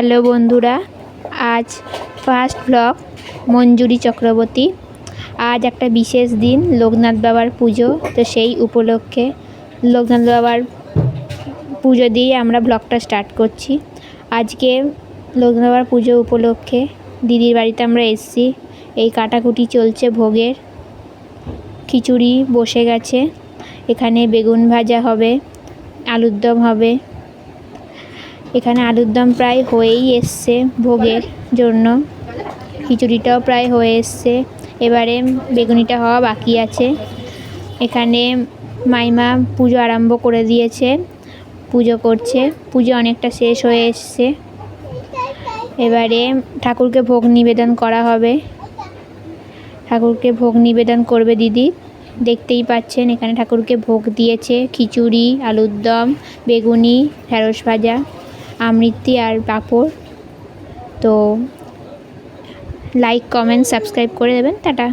Hello বন্ধুরা, আজ first blog মঞ্জুরি চক্রবর্তী। আজ একটা বিশেষ দিন, লোকনাথ বাবার পুজো। তো সেই উপলক্ষে লোকনাথ বাবার পুজো দিয়ে আমরা ব্লগটা স্টার্ট করছি। আজকে লোকনাথ বাবার পুজো উপলক্ষে দিদির বাড়িতে আমরা এসেছি। এই কাটাকুটি চলছে ভোগের। খিচুড়ি বসে গেছে, এখানে বেগুন ভাজা হবে, আলুর দম হবে। এখানে আলুর দম প্রায় হয়েই এসছে ভোগের জন্য, খিচুড়িটাও প্রায় হয়ে এসছে, এবারে বেগুনিটা হওয়া বাকি আছে। এখানে মাইমা পুজো আরম্ভ করে দিয়েছে, পুজো করছে। পুজো অনেকটা শেষ হয়ে এসছে, এবারে ঠাকুরকে ভোগ নিবেদন করা হবে। ঠাকুরকে ভোগ নিবেদন করবে দিদি, দেখতেই পাচ্ছেন এখানে ঠাকুরকে ভোগ দিয়েছে খিচুড়ি, আলুর দম, বেগুনি, ঢেঁড়স ভাজা, আমৃতি আর পাঁপড়। তো লাইক, কমেন্ট, সাবস্ক্রাইব করে দেবেন। টাটা।